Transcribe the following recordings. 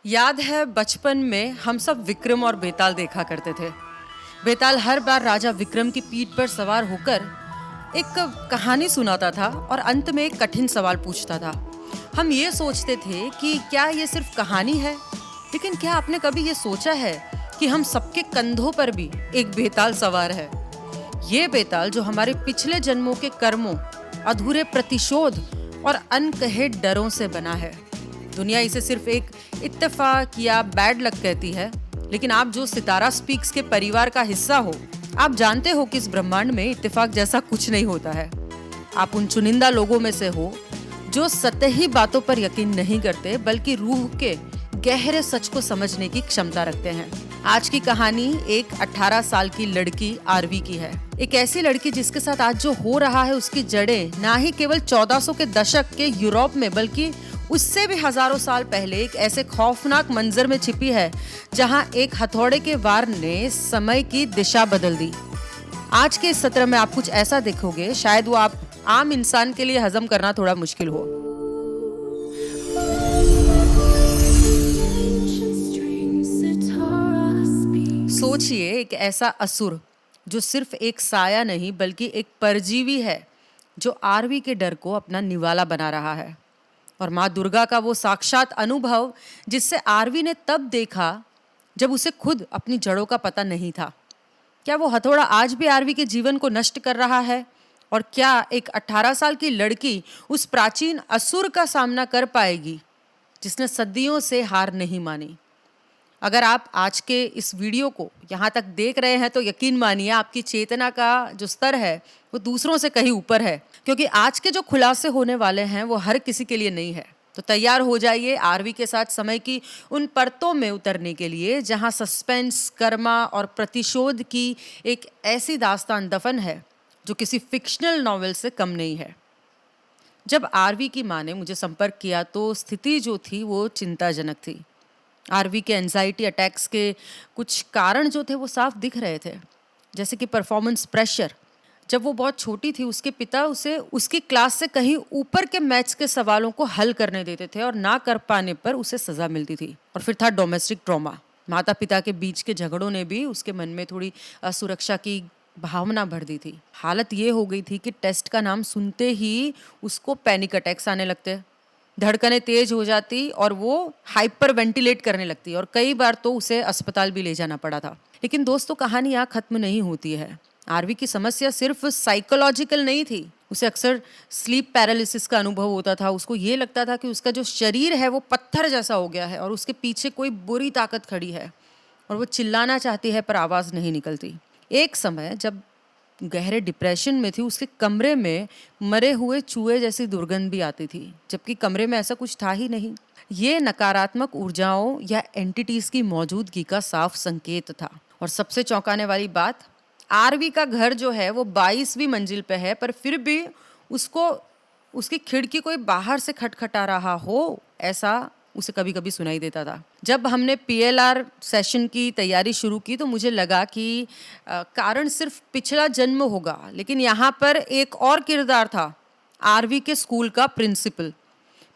याद है बचपन में हम सब विक्रम और बेताल देखा करते थे। बेताल हर बार राजा विक्रम की पीठ पर सवार होकर एक कहानी सुनाता था और अंत में एक कठिन सवाल पूछता था। हम ये सोचते थे कि क्या ये सिर्फ कहानी है, लेकिन क्या आपने कभी ये सोचा है कि हम सबके कंधों पर भी एक बेताल सवार है। ये बेताल जो हमारे पिछले जन्मों के कर्मों, अधूरे प्रतिशोध और अनकहे डरों से बना है। दुनिया इसे सिर्फ एक इत्तेफाक या बैड लक कहती है, लेकिन आप जो सितारा स्पीक्स के परिवार का हिस्सा हो, आप जानते हो कि इस ब्रह्मांड में इत्तेफाक जैसा कुछ नहीं होता है। आप उन चुनिंदा लोगों में से हो जो सतही बातों पर यकीन नहीं करते, बल्कि रूह के गहरे सच को समझने की क्षमता रखते हैं। आज की कहानी एक 18 साल की लड़की आरवी की है। एक ऐसी लड़की जिसके साथ आज जो हो रहा है उसकी जड़ें ना ही केवल 1400 के दशक के यूरोप में, बल्कि उससे भी हजारों साल पहले एक ऐसे खौफनाक मंजर में छिपी है जहां एक हथौड़े के वार ने समय की दिशा बदल दी। आज के इस सत्र में आप कुछ ऐसा देखोगे, शायद वो आप आम इंसान के लिए हजम करना थोड़ा मुश्किल हो। सोचिए, एक ऐसा असुर जो सिर्फ एक साया नहीं बल्कि एक परजीवी है, जो आरवी के डर को अपना निवाला बना रहा है। और माँ दुर्गा का वो साक्षात अनुभव जिससे आरवी ने तब देखा जब उसे खुद अपनी जड़ों का पता नहीं था। क्या वो हथौड़ा आज भी आरवी के जीवन को नष्ट कर रहा है? और क्या एक 18 साल की लड़की उस प्राचीन असुर का सामना कर पाएगी जिसने सदियों से हार नहीं मानी? अगर आप आज के इस वीडियो को यहाँ तक देख रहे हैं तो यकीन मानिए आपकी चेतना का जो स्तर है वो दूसरों से कहीं ऊपर है, क्योंकि आज के जो खुलासे होने वाले हैं वो हर किसी के लिए नहीं है। तो तैयार हो जाइए आरवी के साथ समय की उन परतों में उतरने के लिए जहाँ सस्पेंस, कर्मा और प्रतिशोध की एक ऐसी दास्तान दफन है जो किसी फिक्शनल नॉवेल से कम नहीं है। जब आरवी की माँ ने मुझे संपर्क किया तो स्थिति जो थी वो चिंताजनक थी। आरवी के एंजाइटी अटैक्स के कुछ कारण जो थे वो साफ दिख रहे थे, जैसे कि परफॉर्मेंस प्रेशर। जब वो बहुत छोटी थी उसके पिता उसे उसकी क्लास से कहीं ऊपर के मैथ्स के सवालों को हल करने देते थे और ना कर पाने पर उसे सज़ा मिलती थी। और फिर था डोमेस्टिक ट्रॉमा। माता पिता के बीच के झगड़ों ने भी उसके मन में थोड़ी असुरक्षा की भावना भर दी थी। हालत ये हो गई थी कि टेस्ट का नाम सुनते ही उसको पैनिक अटैक्स आने लगते, धड़कनें तेज हो जाती और वो हाइपर वेंटिलेट करने लगती, और कई बार तो उसे अस्पताल भी ले जाना पड़ा था। लेकिन दोस्तों, कहानी यहाँ खत्म नहीं होती है। आरवी की समस्या सिर्फ साइकोलॉजिकल नहीं थी। उसे अक्सर स्लीप पैरालिसिस का अनुभव होता था। उसको ये लगता था कि उसका जो शरीर है वो पत्थर जैसा हो गया है और उसके पीछे कोई बुरी ताकत खड़ी है और वो चिल्लाना चाहती है पर आवाज़ नहीं निकलती। एक समय जब गहरे डिप्रेशन में थी, उसके कमरे में मरे हुए चूहे जैसी दुर्गंध भी आती थी, जबकि कमरे में ऐसा कुछ था ही नहीं। ये नकारात्मक ऊर्जाओं या एंटिटीज की मौजूदगी का साफ संकेत था। और सबसे चौंकाने वाली बात, आरवी का घर जो है वो 22वीं मंजिल पे है, पर फिर भी उसको उसकी खिड़की कोई बाहर से खटखटा रहा हो ऐसा उसे कभी कभी सुनाई देता था। जब हमने पीएलआर सेशन की तैयारी शुरू की तो मुझे लगा कि कारण सिर्फ पिछला जन्म होगा, लेकिन यहाँ पर एक और किरदार था, आरवी के स्कूल का प्रिंसिपल।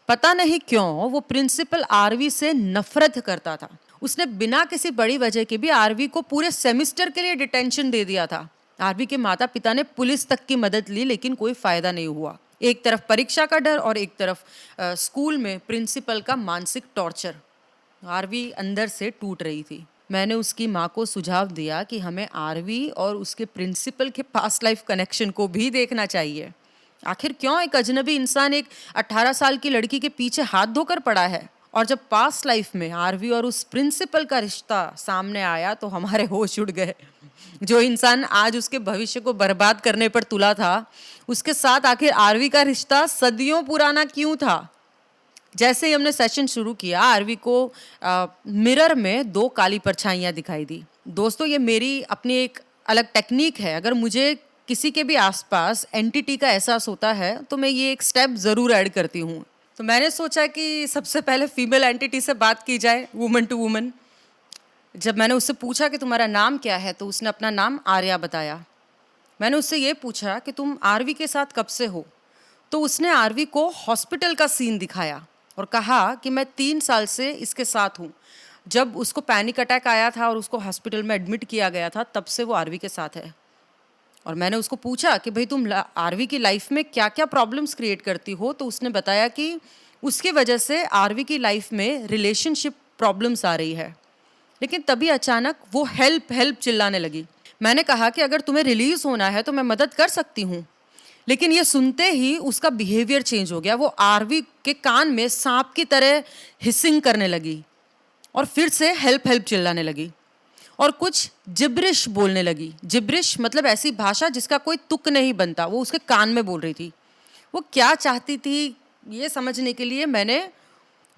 पता नहीं क्यों वो प्रिंसिपल आरवी से नफरत करता था। उसने बिना किसी बड़ी वजह के भी आरवी को पूरे सेमेस्टर के लिए डिटेंशन दे दिया था। आरवी के माता पिता ने पुलिस तक की मदद ली, लेकिन कोई फायदा नहीं हुआ। एक तरफ परीक्षा का डर और एक तरफ स्कूल में प्रिंसिपल का मानसिक टॉर्चर। आरवी अंदर से टूट रही थी। मैंने उसकी माँ को सुझाव दिया कि हमें आरवी और उसके प्रिंसिपल के पास्ट लाइफ कनेक्शन को भी देखना चाहिए। आखिर क्यों एक अजनबी इंसान एक 18 साल की लड़की के पीछे हाथ धोकर पड़ा है? और जब पास्ट लाइफ में आरवी और उस प्रिंसिपल का रिश्ता सामने आया तो हमारे होश उड़ गए। जो इंसान आज उसके भविष्य को बर्बाद करने पर तुला था, उसके साथ आखिर आरवी का रिश्ता सदियों पुराना क्यों था? जैसे ही हमने सेशन शुरू किया, आरवी को मिरर में 2 काली परछाइयाँ दिखाई दी। दोस्तों, ये मेरी अपनी एक अलग टेक्निक है। अगर मुझे किसी के भी आसपास एंटिटी का एहसास होता है तो मैं ये एक स्टेप ज़रूर ऐड करती हूँ। तो मैंने सोचा कि सबसे पहले फीमेल एंटिटी से बात की जाए, वुमन टू वुमन। जब मैंने उससे पूछा कि तुम्हारा नाम क्या है तो उसने अपना नाम आर्या बताया। मैंने उससे ये पूछा कि तुम आरवी के साथ कब से हो, तो उसने आरवी को हॉस्पिटल का सीन दिखाया। और कहा कि मैं 3 साल से इसके साथ हूँ। जब उसको पैनिक अटैक आया था और उसको हॉस्पिटल में एडमिट किया गया था, तब से वो आरवी के साथ है। और मैंने उसको पूछा कि भाई तुम आरवी की लाइफ में क्या क्या प्रॉब्लम्स क्रिएट करती हो, तो उसने बताया कि उसकी वजह से आरवी की लाइफ में रिलेशनशिप प्रॉब्लम्स आ रही है। लेकिन तभी अचानक वो हेल्प हेल्प चिल्लाने लगी। मैंने कहा कि अगर तुम्हें रिलीज होना है तो मैं मदद कर सकती हूँ। लेकिन ये सुनते ही उसका बिहेवियर चेंज हो गया। वो आरवी के कान में सांप की तरह हिसिंग करने लगी और फिर से हेल्प हेल्प चिल्लाने लगी और कुछ जिब्रिश बोलने लगी। जिब्रिश मतलब ऐसी भाषा जिसका कोई तुक नहीं बनता, वो उसके कान में बोल रही थी। वो क्या चाहती थी ये समझने के लिए मैंने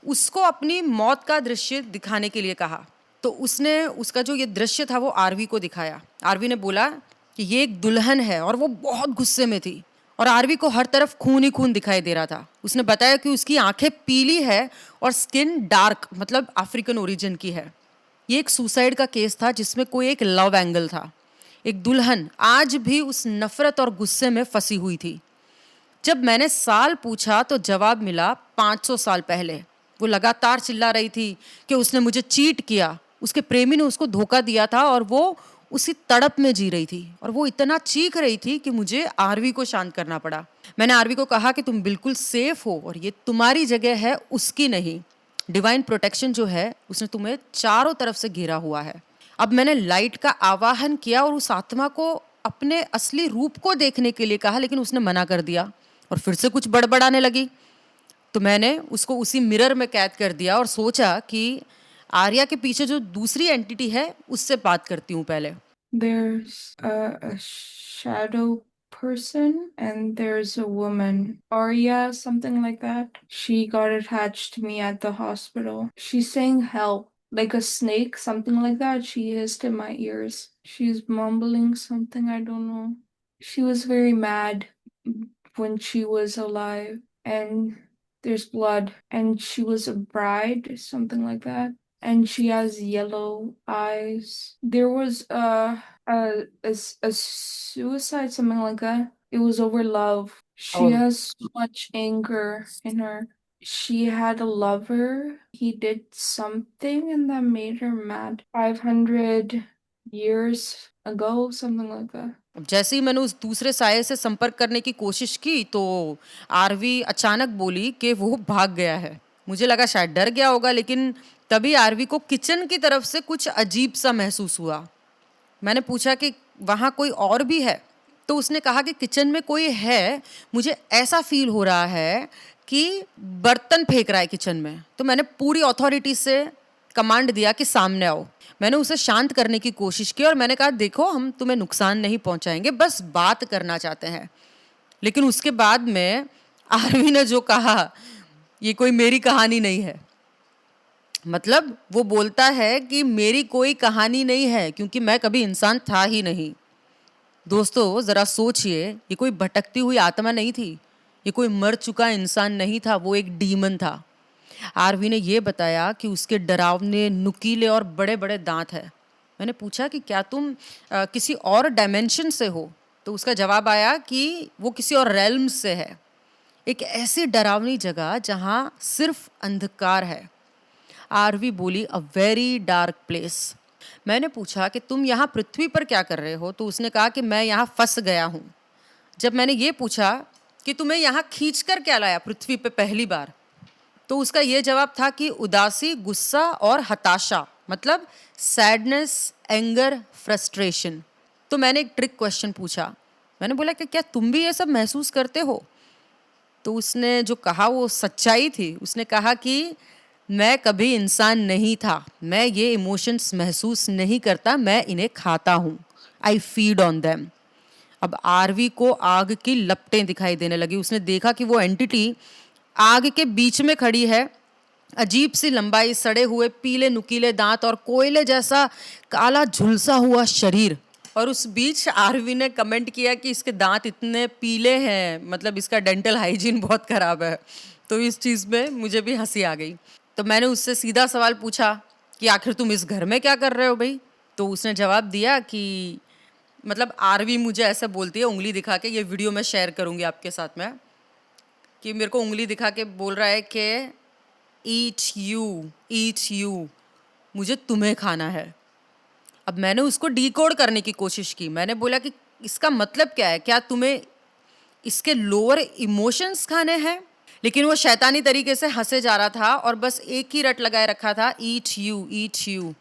उसको अपनी मौत का दृश्य दिखाने के लिए कहा। तो उसने उसका जो ये दृश्य था वो आरवी को दिखाया। आरवी ने बोला कि ये एक दुल्हन है और वो बहुत गुस्से में थी और आरवी को हर तरफ खून ही खून दिखाई दे रहा था। उसने बताया कि उसकी आंखें पीली है और स्किन डार्क मतलब अफ्रीकन ओरिजिन की है। ये एक सुसाइड का केस था जिसमें कोई एक लव एंगल था। एक दुल्हन आज भी उस नफरत और गुस्से में फंसी हुई थी। जब मैंने साल पूछा तो जवाब मिला 500 साल पहले। वो लगातार चिल्ला रही थी कि उसने मुझे चीट किया, उसके प्रेमी ने उसको धोखा दिया था और वो उसी तड़प में जी रही थी। और वो इतना चीख रही थी कि मुझे आरवी को शांत करना पड़ा। मैंने आरवी को कहा कि तुम बिल्कुल सेफ हो और ये तुम्हारी जगह है, उसकी नहीं। डिवाइन प्रोटेक्शन जो है उसने तुम्हें चारों तरफ से घेरा हुआ है। अब मैंने लाइट का आवाहन किया और उस आत्मा को अपने असली रूप को देखने के लिए कहा, लेकिन उसने मना कर दिया और फिर से कुछ बड़बड़ाने लगी। तो मैंने उसको उसी मिरर में कैद कर दिया और सोचा कि आर्या के पीछे जो दूसरी एंटिटी है उससे बात करती हूँ पहले। There's a shadow person and there's a woman. Arya, something like that. She got attached to me at the hospital. She's saying help. Like a snake, something like that. She hissed in my ears. She's mumbling something, I don't know. She was very mad when she was alive. And there's blood. And she was a bride, something like that. And she has yellow eyes. There was a suicide, something like that. It was over love. She और has so much anger in her. She had a lover. He did something and that made her mad. 500 years ago, something like that. जैसे ही मैंने उस दूसरे साये से संपर्क करने की कोशिश की तो आरवी अचानक बोली कि वो भाग गया है। मुझे लगा शायद डर गया होगा, लेकिन तभी आरवी को किचन की तरफ से कुछ अजीब सा महसूस हुआ। मैंने पूछा कि वहाँ कोई और भी है? तो उसने कहा कि किचन में कोई है, मुझे ऐसा फील हो रहा है कि बर्तन फेंक रहा है किचन में। तो मैंने पूरी अथॉरिटी से कमांड दिया कि सामने आओ। मैंने उसे शांत करने की कोशिश की और मैंने कहा देखो हम तुम्हें नुकसान नहीं पहुंचाएंगे, बस बात करना चाहते हैं। लेकिन उसके बाद में आरवी ने जो कहा ये कोई मेरी कहानी नहीं है। मतलब वो बोलता है कि मेरी कोई कहानी नहीं है क्योंकि मैं कभी इंसान था ही नहीं। दोस्तों ज़रा सोचिए, ये कोई भटकती हुई आत्मा नहीं थी, ये कोई मर चुका इंसान नहीं था, वो एक डीमन था। आरवी ने ये बताया कि उसके डरावने नुकीले और बड़े बड़े दांत हैं। मैंने पूछा कि क्या तुम किसी और डायमेंशन से हो? तो उसका जवाब आया कि वो किसी और रेल्म से है, एक ऐसी डरावनी जगह जहाँ सिर्फ अंधकार है। आरवी बोली अ वेरी डार्क प्लेस। मैंने पूछा कि तुम यहाँ पृथ्वी पर क्या कर रहे हो? तो उसने कहा कि मैं यहाँ फंस गया हूँ। जब मैंने ये पूछा कि तुम्हें यहाँ खींच कर क्या लाया पृथ्वी पे पहली बार, तो उसका ये जवाब था कि उदासी, गुस्सा और हताशा, मतलब सैडनेस, एंगर, फ्रस्ट्रेशन। तो मैंने एक ट्रिक क्वेश्चन पूछा। मैंने बोला कि क्या तुम भी ये सब महसूस करते हो? तो उसने जो कहा वो सच्चाई थी। उसने कहा कि मैं कभी इंसान नहीं था, मैं ये इमोशंस महसूस नहीं करता, मैं इन्हें खाता हूँ। I feed on them. अब आरवी को आग की लपटें दिखाई देने लगी। उसने देखा कि वो एंटिटी आग के बीच में खड़ी है, अजीब सी लंबाई, सड़े हुए पीले नुकीले दांत और कोयले जैसा काला झुलसा हुआ शरीर। और उस बीच आरवी ने कमेंट किया कि इसके दांत इतने पीले हैं, मतलब इसका डेंटल हाइजीन बहुत ख़राब है। तो इस चीज़ में मुझे भी हंसी आ गई। तो मैंने उससे सीधा सवाल पूछा कि आखिर तुम इस घर में क्या कर रहे हो भाई? तो उसने जवाब दिया कि मतलब आरवी मुझे ऐसे बोलती है उंगली दिखा के, ये वीडियो मैं शेयर करूँगी आपके साथ में, कि मेरे को उंगली दिखा के बोल रहा है कि ईट यू, मुझे तुम्हें खाना है। अब मैंने उसको डिकोड करने की कोशिश की। मैंने बोला कि इसका मतलब क्या है, क्या तुम्हें इसके लोअर इमोशंस खाने हैं? लेकिन वो शैतानी तरीके से हंसे जा रहा था और बस एक ही रट लगाए रखा था, ईट यू ईट यू।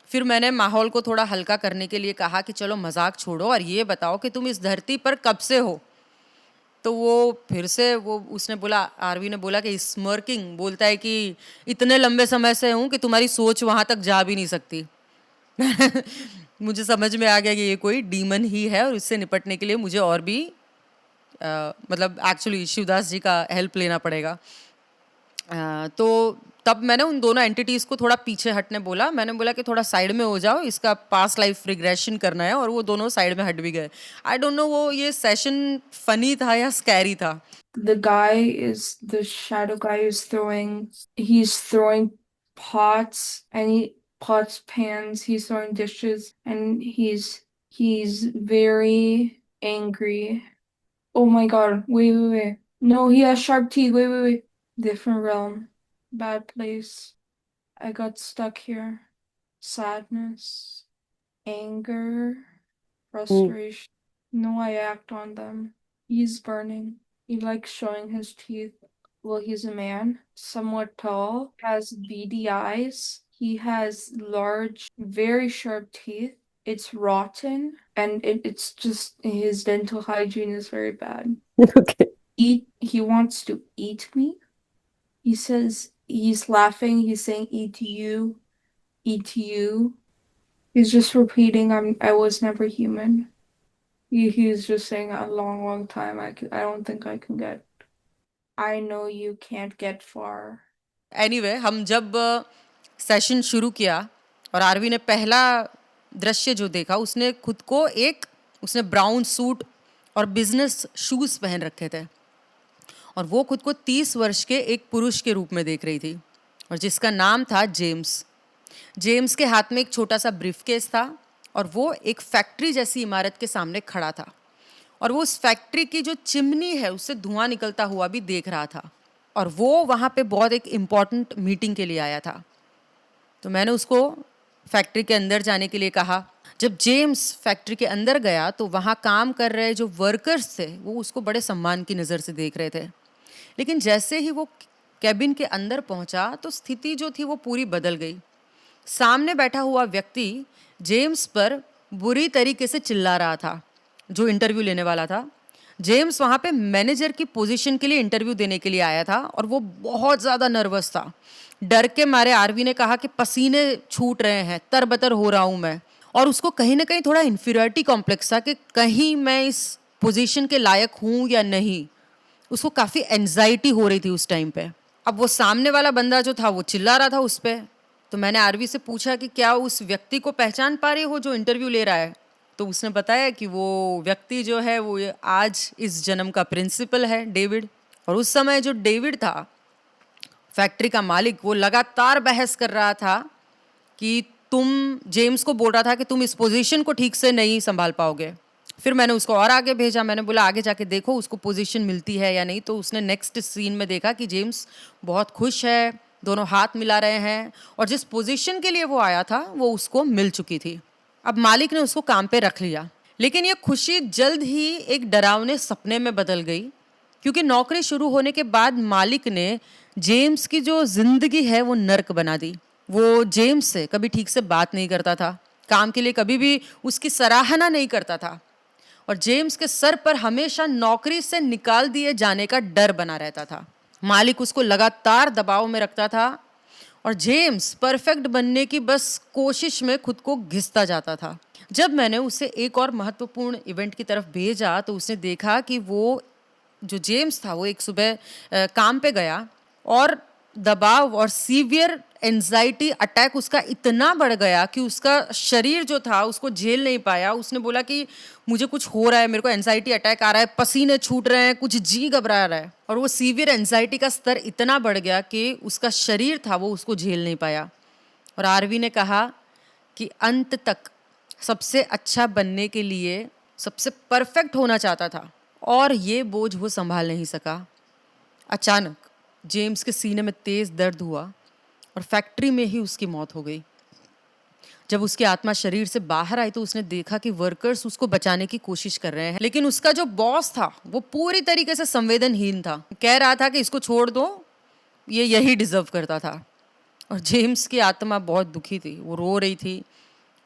फिर मैंने माहौल को थोड़ा हल्का करने के लिए कहा कि चलो मजाक छोड़ो और ये बताओ कि तुम इस धरती पर कब से हो। तो वो फिर से वो उसने बोला, आरवी ने बोला कि स्मर्किंग, बोलता है कि इतने लंबे समय से हूँ कि तुम्हारी सोच वहाँ तक जा भी नहीं सकती। मुझे समझ में आ गया कि ये कोई डीमन ही है और इससे निपटने के लिए मुझे और भी मतलब एक्चुअली शिवदास जी का हेल्प लेना पड़ेगा। तो तब मैंने उन दोनों एंटिटीज़ को थोड़ा पीछे हटने बोला। मैंने बोला कि थोड़ा साइड में हो जाओ, इसका पास्ट लाइफ रिग्रेशन करना है, और वो दोनों साइड में हट भी गए। आई डोंट नो वो ये सेशन फनी था या स्कैरी था। The shadow guy is he's throwing pots and pots, pans, he's throwing dishes, and he's very angry. Oh my god, wait. No, he has sharp teeth. Wait. Different realm. Bad place. I got stuck here. Sadness, anger, frustration. No, I act on them. He's burning. He likes showing his teeth. Well, he's a man, somewhat tall, has beady eyes. He has large, very sharp teeth. It's rotten, and it's just his dental hygiene is very bad. Okay. He wants to eat me. He says he's laughing, he's saying eat you. He's just repeating I was never human. He's just saying a long time. I don't think I can get. I know you can't get far. Anyway हम जब session शुरू किया और RV ने पहला दृश्य जो देखा, उसने खुद को उसने ब्राउन सूट और बिजनेस शूज पहन रखे थे और वो खुद को 30 वर्ष के एक पुरुष के रूप में देख रही थी और जिसका नाम था जेम्स। जेम्स के हाथ में एक छोटा सा ब्रीफकेस था और वो एक फैक्ट्री जैसी इमारत के सामने खड़ा था और वो उस फैक्ट्री की जो चिमनी है उससे धुआं निकलता हुआ भी देख रहा था और वो वहाँ पे बहुत एक इम्पॉर्टेंट मीटिंग के लिए आया था। तो मैंने उसको फैक्ट्री के अंदर जाने के लिए कहा। जब जेम्स फैक्ट्री के अंदर गया तो वहाँ काम कर रहे जो वर्कर्स थे वो उसको बड़े सम्मान की नज़र से देख रहे थे, लेकिन जैसे ही वो कैबिन के अंदर पहुंचा तो स्थिति जो थी वो पूरी बदल गई। सामने बैठा हुआ व्यक्ति जेम्स पर बुरी तरीके से चिल्ला रहा था, जो इंटरव्यू लेने वाला था। जेम्स वहाँ पे मैनेजर की पोजीशन के लिए इंटरव्यू देने के लिए आया था और वो बहुत ज़्यादा नर्वस था। डर के मारे आरवी ने कहा कि पसीने छूट रहे हैं, तरबतर हो रहा हूँ मैं, और उसको कहीं ना कहीं थोड़ा इन्फीरियरिटी कॉम्प्लेक्स था कि कहीं मैं इस पोजीशन के लायक हूँ या नहीं। उसको काफ़ी एंजाइटी हो रही थी उस टाइम पे। अब वो सामने वाला बंदा जो था वो चिल्ला रहा था उस पर। तो मैंने आरवी से पूछा कि क्या उस व्यक्ति को पहचान पा रही हो जो इंटरव्यू ले रहा है? तो उसने बताया कि वो व्यक्ति जो है वो आज इस जन्म का प्रिंसिपल है, डेविड। और उस समय जो डेविड था फैक्ट्री का मालिक, वो लगातार बहस कर रहा था कि जेम्स को बोल रहा था कि तुम इस पोजीशन को ठीक से नहीं संभाल पाओगे। फिर मैंने उसको और आगे भेजा। मैंने बोला आगे जाके देखो उसको पोजीशन मिलती है या नहीं। तो उसने नेक्स्ट सीन में देखा कि जेम्स बहुत खुश है, दोनों हाथ मिला रहे हैं और जिस पोजीशन के लिए वो आया था वो उसको मिल चुकी थी। अब मालिक ने उसको काम पे रख लिया, लेकिन ये खुशी जल्द ही एक डरावने सपने में बदल गई, क्योंकि नौकरी शुरू होने के बाद मालिक ने जेम्स की जो जिंदगी है वो नर्क बना दी। वो जेम्स से कभी ठीक से बात नहीं करता था, काम के लिए कभी भी उसकी सराहना नहीं करता था और जेम्स के सर पर हमेशा नौकरी से निकाल दिए जाने का डर बना रहता था। मालिक उसको लगातार दबाव में रखता था और जेम्स परफेक्ट बनने की बस कोशिश में खुद को घिसता जाता था। जब मैंने उसे एक और महत्वपूर्ण इवेंट की तरफ भेजा तो उसने देखा कि वो जो जेम्स था वो एक सुबह काम पे गया और दबाव और सीवियर एंजाइटी अटैक उसका इतना बढ़ गया कि उसका शरीर जो था उसको झेल नहीं पाया। उसने बोला कि मुझे कुछ हो रहा है, मेरे को एंजाइटी अटैक आ रहा है, पसीने छूट रहे हैं, कुछ जी घबरा रहा है। और वो सीवियर एंजाइटी का स्तर इतना बढ़ गया कि उसका शरीर था वो उसको झेल नहीं पाया। और आरवी ने कहा कि अंत तक सबसे अच्छा बनने के लिए सबसे परफेक्ट होना चाहता था और ये बोझ वो संभाल नहीं सका। अचानक जेम्स के सीने में तेज दर्द हुआ और फैक्ट्री में ही उसकी मौत हो गई। जब उसकी आत्मा शरीर से बाहर आई तो उसने देखा कि वर्कर्स उसको बचाने की कोशिश कर रहे हैं, लेकिन उसका जो बॉस था वो पूरी तरीके से संवेदनहीन था। कह रहा था कि इसको छोड़ दो, ये यही डिजर्व करता था। और जेम्स की आत्मा बहुत दुखी थी, वो रो रही थी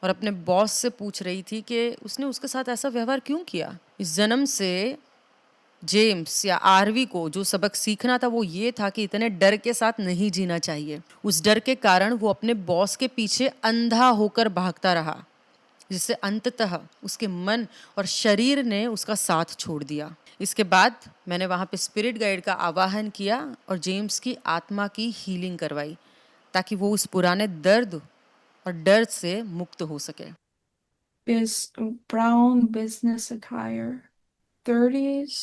और अपने बॉस से पूछ रही थी कि उसने उसके साथ ऐसा व्यवहार क्यों किया। इस जन्म से जेम्स या आरवी को जो सबक सीखना था वो ये था कि इतने डर के साथ नहीं जीना चाहिए। उस डर के कारण वो अपने बॉस के पीछे अंधा होकर भागता रहा, जिससे अंततः उसके मन और शरीर ने उसका साथ छोड़ दिया। इसके बाद मैंने वहाँ पे स्पिरिट गाइड का आवाहन किया और जेम्स की आत्मा की हीलिंग करवाई, ताकि वो उस पुराने दर्द और डर से मुक्त हो सके। Brown business attire, 30s,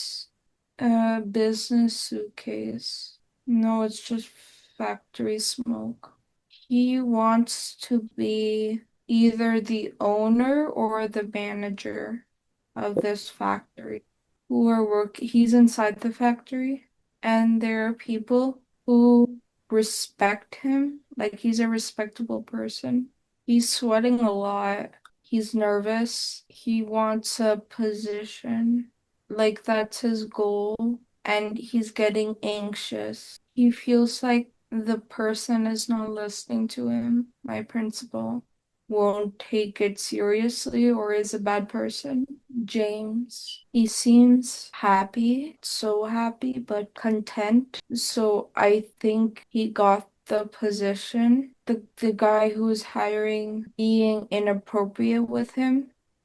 business suitcase. No, it's just factory smoke. He wants to be either the owner or the manager of this factory who are he's inside the factory, and there are people who respect him, like he's a respectable person. He's sweating a lot. He's nervous. He wants a position, like that's his goal, and he's getting anxious. He feels like the person is not listening to him. My principal won't take it seriously or is a bad person. James, he seems happy, so happy, but content. So I think he got the position. The guy who was hiring being inappropriate with him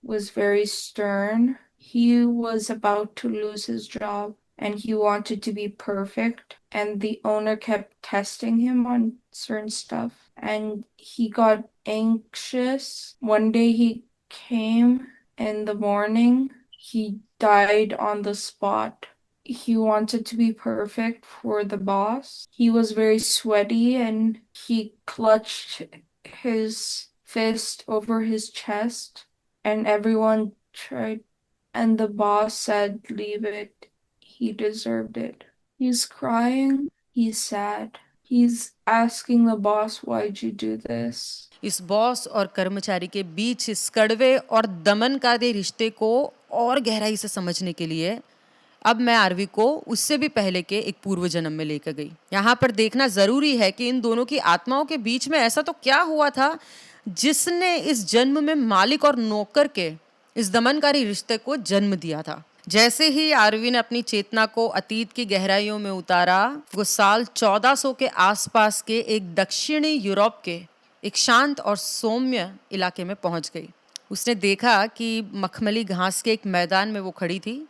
was very stern. He was about to lose his job and he wanted to be perfect, and the owner kept testing him on certain stuff, and he got anxious. One day he came in the morning, he died on the spot. He wanted to be perfect for the boss. He was very sweaty and he clutched his fist over his chest, and everyone tried, and the boss said, "Leave it. He deserved it." He's crying. He's sad. He's asking the boss, "Why'd you do this?" इस boss और कर्मचारी के बीच इस कड़वे और दमनकारी रिश्ते को और गहराई से समझने के लिए अब मैं आरवी को उससे भी पहले के एक पूर्व जन्म में लेकर गई। यहाँ पर देखना जरूरी है कि इन दोनों की आत्माओं के बीच में ऐसा तो क्या हुआ था जिसने इस जन्म में मालिक और नौकर के इस दमनकारी रिश्ते को जन्म दिया था। जैसे ही आरवी ने अपनी चेतना को अतीत की गहराइयों में उतारा, वो साल 1400 के आसपास के एक दक्षिणी यूरोप के एक शांत और सौम्य इलाके में पहुंच गई। उसने देखा कि मखमली घास के एक मैदान में वो खड़ी थी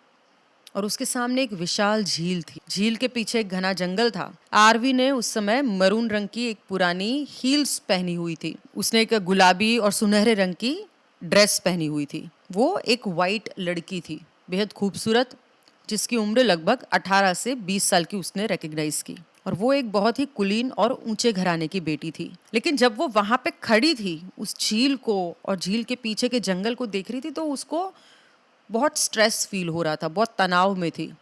और उसके सामने एक विशाल झील थी। झील के पीछे एक घना जंगल था। आरवी ने उस समय मरून रंग की एक पुरानी हील्स पहनी हुई थी। उसने एक गुलाबी और सुनहरे रंग की ड्रेस पहनी हुई थी। वो एक वाइट लड़की थी, बेहद खूबसूरत, जिसकी उम्र लगभग 18 से 20 साल की उसने रिकॉग्नाइज की, और वो एक बहुत ही कुलीन और ऊंचे घराने की बेटी थी। लेकिन जब वो वहां पे खड़ी थी उस झील को और झील के पीछे के जंगल को देख रही थी, तो उसको बहुत स्ट्रेस फील हो रहा था, बहुत तनाव में थी।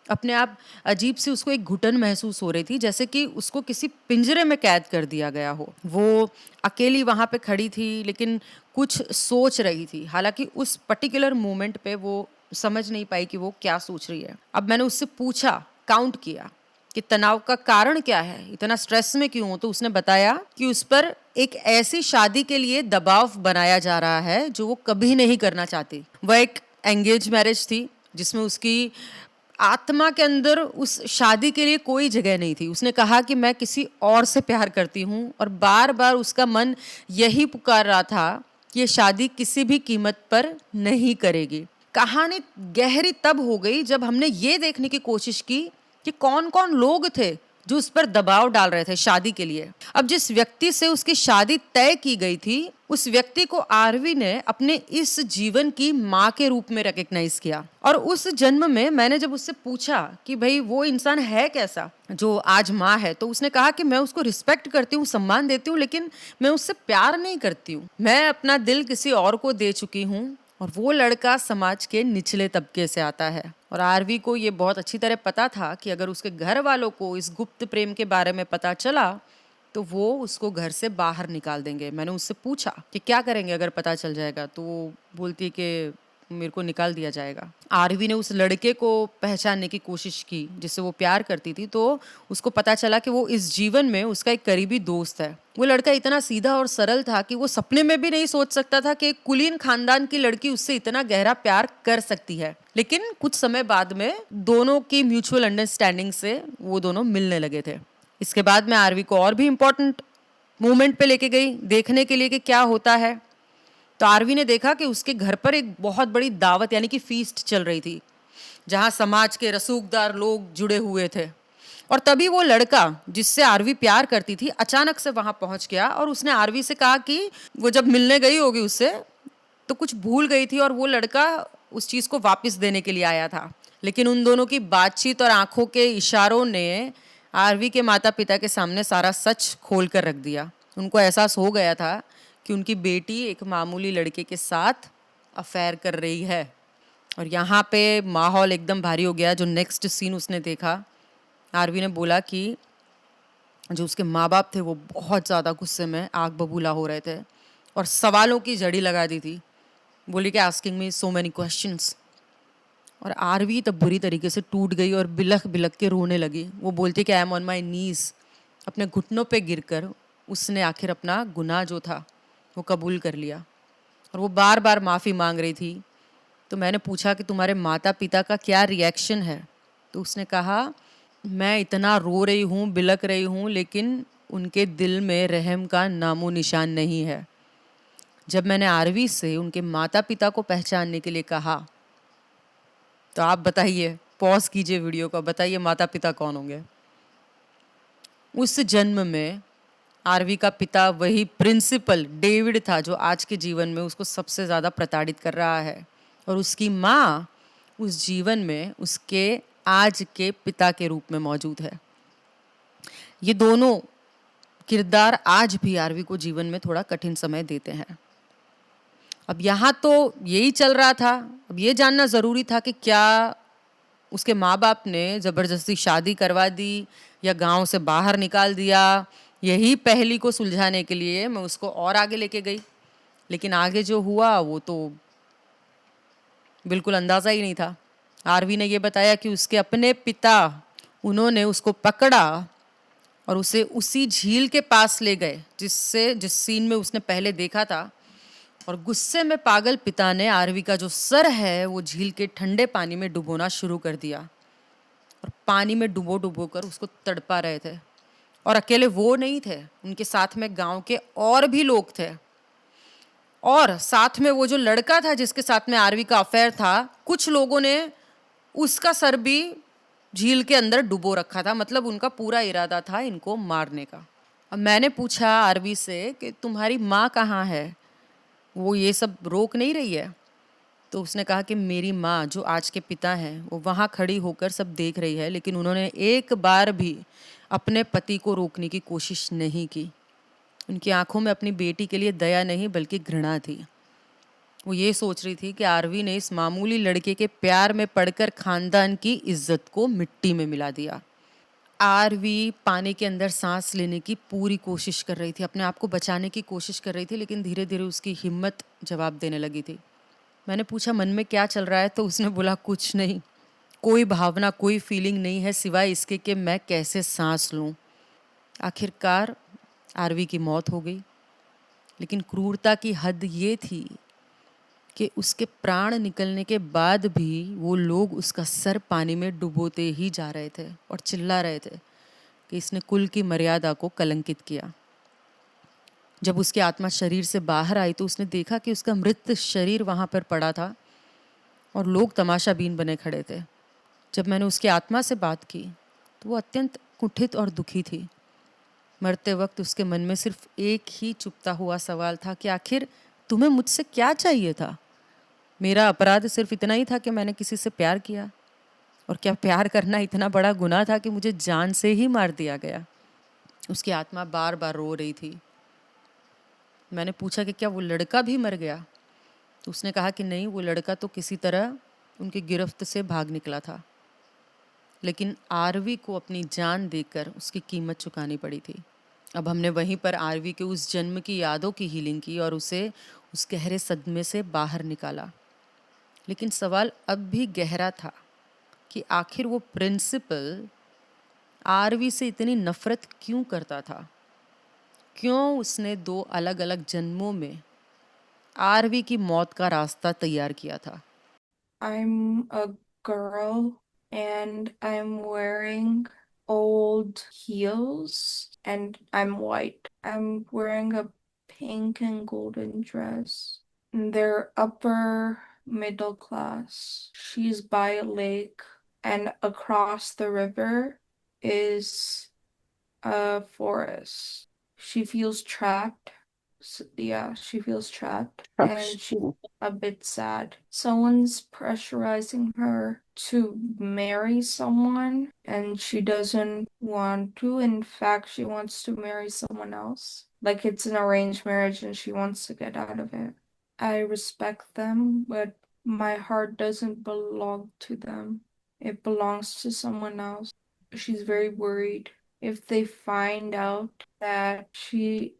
अपने आप अजीब सी उसको एक घुटन महसूस हो रही थी, जैसे कि उसको किसी पिंजरे में कैद कर दिया गया हो। वो अकेली वहाँ पे खड़ी थी, लेकिन कुछ सोच रही थी। हालांकि उस पर्टिकुलर मोमेंट पे वो समझ नहीं पाई कि वो क्या सोच रही है। अब मैंने उससे पूछा, काउंट किया कि तनाव का कारण क्या है, इतना स्ट्रेस में क्यों हो, तो उसने बताया कि उस पर एक ऐसी शादी के लिए दबाव बनाया जा रहा है जो वो कभी नहीं करना चाहती। वह एक एंगेज मैरिज थी जिसमें उसकी आत्मा के अंदर उस शादी के लिए कोई जगह नहीं थी। उसने कहा कि मैं किसी और से प्यार करती हूँ, और बार बार उसका मन यही पुकार रहा था कि ये शादी किसी भी कीमत पर नहीं करेगी। कहानी गहरी तब हो गई जब हमने ये देखने की कोशिश की कि कौन कौन लोग थे जो उस पर दबाव डाल रहे थे शादी के लिए। अब जिस व्यक्ति से उसकी शादी तय की गई थी, उस व्यक्ति को आरवी ने अपने इस जीवन की माँ के रूप में रिकॉग्नाइज किया। और उस जन्म में मैंने जब उससे पूछा कि भाई वो इंसान है कैसा जो आज माँ है, तो उसने कहा कि मैं उसको रिस्पेक्ट करती हूँ, सम्मान देती हूँ, लेकिन मैं उससे प्यार नहीं करती हूँ। मैं अपना दिल किसी और को दे चुकी हूँ और वो लड़का समाज के निचले तबके से आता है। और आरवी को ये बहुत अच्छी तरह पता था कि अगर उसके घर वालों को इस गुप्त प्रेम के बारे में पता चला तो वो उसको घर से बाहर निकाल देंगे। मैंने उससे पूछा कि क्या करेंगे अगर पता चल जाएगा, तो वो बोलती है कि मेरे को निकाल दिया जाएगा। आरवी ने उस लड़के को पहचानने की कोशिश की जिससे वो प्यार करती थी, तो उसको पता चला कि वो इस जीवन में उसका एक करीबी दोस्त है। वो लड़का इतना सीधा और सरल था कि वो सपने में भी नहीं सोच सकता था कि एक कुलीन खानदान की लड़की उससे इतना गहरा प्यार कर सकती है। लेकिन कुछ समय बाद में दोनों की म्यूचुअल अंडरस्टैंडिंग से वो दोनों मिलने लगे थे। इसके बाद मैं आरवी को और भी इम्पोर्टेंट मूवमेंट पे लेके गई देखने के लिए कि क्या होता है। तो आरवी ने देखा कि उसके घर पर एक बहुत बड़ी दावत यानी कि फीस्ट चल रही थी, जहां समाज के रसूखदार लोग जुड़े हुए थे। और तभी वो लड़का जिससे आरवी प्यार करती थी अचानक से वहां पहुंच गया और उसने आरवी से कहा कि वो जब मिलने गई होगी उससे तो कुछ भूल गई थी और वो लड़का उस चीज़ को वापस देने के लिए आया था। लेकिन उन दोनों की बातचीत और आंखों के इशारों ने आरवी के माता पिता के सामने सारा सच खोल कर रख दिया। उनको एहसास हो गया था कि उनकी बेटी एक मामूली लड़के के साथ अफेयर कर रही है। और यहाँ पे माहौल एकदम भारी हो गया। जो नेक्स्ट सीन उसने देखा, आरवी ने बोला कि जो उसके माँ बाप थे वो बहुत ज़्यादा गुस्से में आग बबूला हो रहे थे और सवालों की झड़ी लगा दी थी। बोली कि asking me so many questions. और आरवी तब बुरी तरीके से टूट गई और बिलख बिलख के रोने लगी। वो बोलती कि आई एम ऑन माई नीज। अपने घुटनों पे गिरकर उसने आखिर अपना गुनाह जो था वो कबूल कर लिया और वो बार बार माफ़ी मांग रही थी। तो मैंने पूछा कि तुम्हारे माता पिता का क्या रिएक्शन है। तो उसने कहा मैं इतना रो रही हूँ, बिलख रही हूँ, लेकिन उनके दिल में रहम का नामो निशान नहीं है। जब मैंने आरवी से उनके माता पिता को पहचानने के लिए कहा तो आप बताइए, पॉज कीजिए वीडियो को, बताइए माता पिता कौन होंगे। उस जन्म में आरवी का पिता वही प्रिंसिपल डेविड था जो आज के जीवन में उसको सबसे ज़्यादा प्रताड़ित कर रहा है, और उसकी माँ उस जीवन में उसके आज के पिता के रूप में मौजूद है। ये दोनों किरदार आज भी आरवी को जीवन में थोड़ा कठिन समय देते हैं। अब यहाँ तो यही चल रहा था। अब ये जानना ज़रूरी था कि क्या उसके माँ बाप ने ज़बरदस्ती शादी करवा दी या गांव से बाहर निकाल दिया। यही पहेली को सुलझाने के लिए मैं उसको और आगे लेके गई, लेकिन आगे जो हुआ वो तो बिल्कुल अंदाज़ा ही नहीं था। आरवी ने ये बताया कि उसके अपने पिता, उन्होंने उसको पकड़ा और उसे उसी झील के पास ले गए जिस सीन में उसने पहले देखा था। और गुस्से में पागल पिता ने आरवी का जो सर है वो झील के ठंडे पानी में डुबोना शुरू कर दिया और पानी में डुबो डुबो कर उसको तड़पा रहे थे। और अकेले वो नहीं थे, उनके साथ में गांव के और भी लोग थे, और साथ में वो जो लड़का था जिसके साथ में आरवी का अफेयर था, कुछ लोगों ने उसका सर भी झील के अंदर डुबो रखा था। मतलब उनका पूरा इरादा था इनको मारने का। अब मैंने पूछा आरवी से कि तुम्हारी माँ कहाँ है, वो ये सब रोक नहीं रही है। तो उसने कहा कि मेरी माँ जो आज के पिता हैं वो वहाँ खड़ी होकर सब देख रही है, लेकिन उन्होंने एक बार भी अपने पति को रोकने की कोशिश नहीं की। उनकी आंखों में अपनी बेटी के लिए दया नहीं बल्कि घृणा थी। वो ये सोच रही थी कि आरवी ने इस मामूली लड़के के प्यार में पड़कर खानदान की इज्जत को मिट्टी में मिला दिया। आरवी पानी के अंदर सांस लेने की पूरी कोशिश कर रही थी, अपने आप को बचाने की कोशिश कर रही थी, लेकिन धीरे धीरे उसकी हिम्मत जवाब देने लगी थी। मैंने पूछा मन में क्या चल रहा है, तो उसने बोला कुछ नहीं, कोई भावना, कोई फीलिंग नहीं है सिवाय इसके कि मैं कैसे सांस लूं। आखिरकार आरवी की मौत हो गई, लेकिन क्रूरता की हद ये थी कि उसके प्राण निकलने के बाद भी वो लोग उसका सर पानी में डुबोते ही जा रहे थे और चिल्ला रहे थे कि इसने कुल की मर्यादा को कलंकित किया। जब उसकी आत्मा शरीर से बाहर आई तो उसने देखा कि उसका मृत शरीर वहाँ पर पड़ा था और लोग तमाशाबीन बने खड़े थे। जब मैंने उसकी आत्मा से बात की तो वो अत्यंत कुंठित और दुखी थी। मरते वक्त उसके मन में सिर्फ एक ही चुपता हुआ सवाल था कि आखिर तुम्हें मुझसे क्या चाहिए था। मेरा अपराध सिर्फ इतना ही था कि मैंने किसी से प्यार किया, और क्या प्यार करना इतना बड़ा गुनाह था कि मुझे जान से ही मार दिया गया। उसकी आत्मा बार बार रो रही थी। मैंने पूछा कि क्या वो लड़का भी मर गया। तो उसने कहा कि नहीं, वो लड़का तो किसी तरह उनकी गिरफ्त से भाग निकला था, लेकिन आरवी को अपनी जान देकर उसकी कीमत चुकानी पड़ी थी। अब हमने वहीं पर आरवी के उस जन्म की यादों की हीलिंग की और उसे उस गहरे सदमे से बाहर निकाला। लेकिन सवाल अब भी गहरा था कि आखिर वो प्रिंसिपल आरवी से इतनी नफरत क्यों करता था? क्यों उसने 2 अलग-अलग जन्मों में आरवी की मौत का रास्ता तैयार किया था? I'm a girl and I'm wearing old heels and I'm white. I'm wearing a pink and golden dress. And they're upper middle class. She's by a lake, and across the river is a forest. She feels trapped. Yeah, she feels trapped and she's a bit sad. Someone's pressurizing her to marry someone and she doesn't want to. In fact, she wants to marry someone else. Like it's an arranged marriage and she wants to get out of it. I respect them, but my heart doesn't belong to them. It belongs to someone else. She's very worried if they find out that she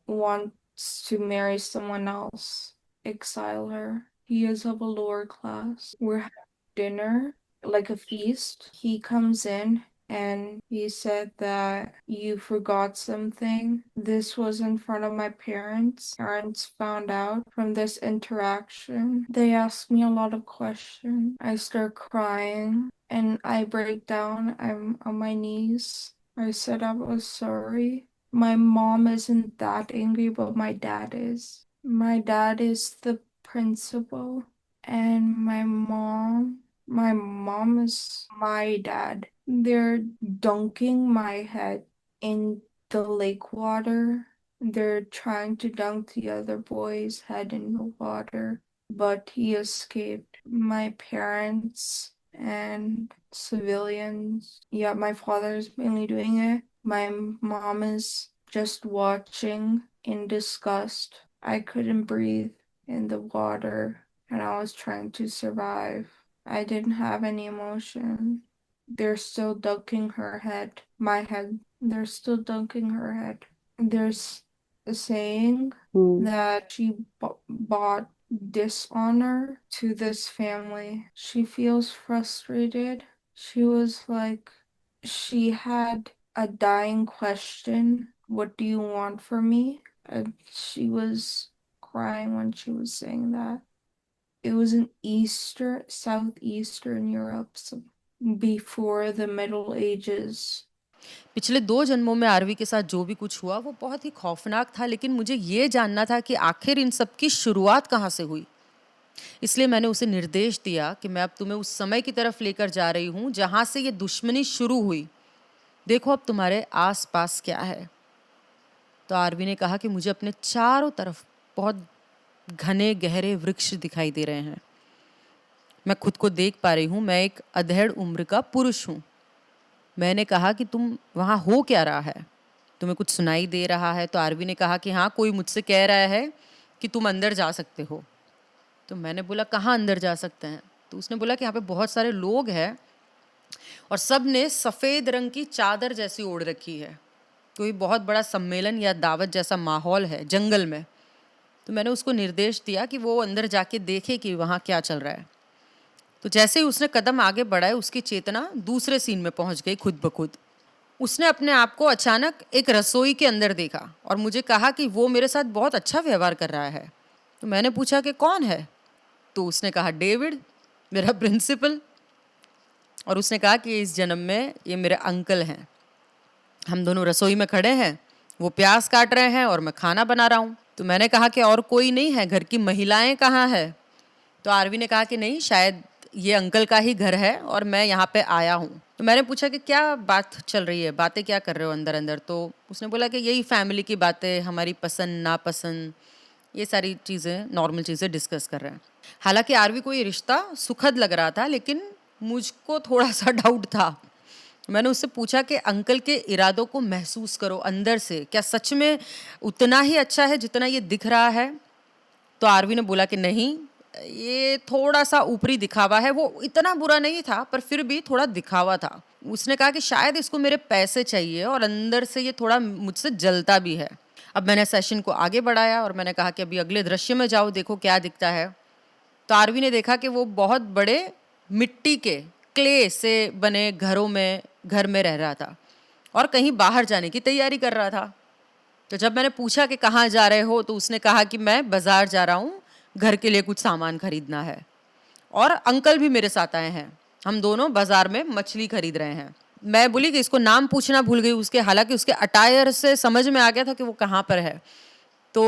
wants to marry someone else, exile her. He is of a lower class. We're having dinner, like a feast. He comes in and he said that you forgot something. This was in front of my parents. Parents found out from this interaction. They asked me a lot of questions. I start crying and I break down. I'm on my knees. I said I was sorry. My mom isn't that angry, but my dad is. My dad is the principal, and my mom is my dad. They're dunking my head in the lake water. They're trying to dunk the other boy's head in the water, but he escaped. My parents and civilians. Yeah, my father is mainly doing it. My mom is just watching in disgust. I couldn't breathe in the water and I was trying to survive. I didn't have any emotion. They're still dunking her head. My head. They're still dunking her head. There's a saying that she bought dishonor to this family. She feels frustrated. She was like, she had a dying question. What do you want from me? And she was crying when she was saying that. It was in southeastern Europe, so before the Middle Ages. पिछले 2 जन्मों में RV के साथ जो भी कुछ हुआ वो बहुत ही खौफनाक था, लेकिन मुझे ये जानना था कि आखिर इन सब की शुरुआत कहाँ से हुई। इसलिए मैंने उसे निर्देश दिया कि मैं अब तुम्हें उस समय की तरफ लेकर जा रही हूँ जहाँ से ये दुश्मनी शुरू हुई। देखो अब तुम्हारे आस-पास क्या है। तो आरवी ने कहा कि मुझे अपने चारों तरफ बहुत घने गहरे वृक्ष दिखाई दे रहे हैं। मैं खुद को देख पा रही हूँ, मैं एक अधेड़ उम्र का पुरुष हूँ। मैंने कहा कि तुम वहाँ हो क्या रहा है? तुम्हें कुछ सुनाई दे रहा है? तो आरवी ने कहा कि हाँ, कोई मुझसे कह रहा है कि तुम अंदर जा सकते हो। तो मैंने बोला कहाँ अंदर जा सकते हैं? तो उसने बोला कि यहाँ पे बहुत सारे लोग हैं और सब ने सफ़ेद रंग की चादर जैसी ओढ़ रखी है। कोई बहुत बड़ा सम्मेलन या दावत जैसा माहौल है जंगल में। तो मैंने उसको निर्देश दिया कि वो अंदर जाके देखे कि वहाँ क्या चल रहा है। तो जैसे ही उसने कदम आगे बढ़ाए उसकी चेतना दूसरे सीन में पहुंच गई खुद ब खुद। उसने अपने आप को अचानक एक रसोई के अंदर देखा और मुझे कहा कि वो मेरे साथ बहुत अच्छा व्यवहार कर रहा है। तो मैंने पूछा कि कौन है? तो उसने कहा डेविड, मेरा प्रिंसिपल। और उसने कहा कि इस जन्म में ये मेरे अंकल हैं। हम दोनों रसोई में खड़े हैं, वो प्याज काट रहे हैं और मैं खाना बना रहा हूँ। तो मैंने कहा कि और कोई नहीं है, घर की महिलाएं कहाँ है? तो आरवी ने कहा कि नहीं, शायद ये अंकल का ही घर है और मैं यहाँ पे आया हूँ। तो मैंने पूछा कि क्या बात चल रही है, बातें क्या कर रहे हो अंदर अंदर? तो उसने बोला कि यही फैमिली की बातें, हमारी पसंद नापसंद, ये सारी चीज़ें, नॉर्मल चीज़ें डिस्कस कर रहे हैं। हालांकि आरवी को ये रिश्ता सुखद लग रहा था, लेकिन मुझको थोड़ा सा डाउट था। मैंने उससे पूछा कि अंकल के इरादों को महसूस करो अंदर से, क्या सच में उतना ही अच्छा है जितना ये दिख रहा है? तो आरवी ने बोला कि नहीं, ये थोड़ा सा ऊपरी दिखावा है, वो इतना बुरा नहीं था पर फिर भी थोड़ा दिखावा था। उसने कहा कि शायद इसको मेरे पैसे चाहिए और अंदर से ये थोड़ा मुझसे जलता भी है। अब मैंने सेशन को आगे बढ़ाया और मैंने कहा कि अभी अगले दृश्य में जाओ, देखो क्या दिखता है। तो आरवी ने देखा कि वो बहुत बड़े मिट्टी के क्ले से बने घर में रह रहा था और कहीं बाहर जाने की तैयारी कर रहा था। तो जब मैंने पूछा कि कहाँ जा रहे हो, तो उसने कहा कि मैं बाजार जा रहा हूँ, घर के लिए कुछ सामान खरीदना है और अंकल भी मेरे साथ आए हैं, हम दोनों बाजार में मछली खरीद रहे हैं। मैं बोली कि इसको नाम पूछना भूल गई उसके, हालांकि उसके अटायर से समझ में आ गया था कि वो कहाँ पर है। तो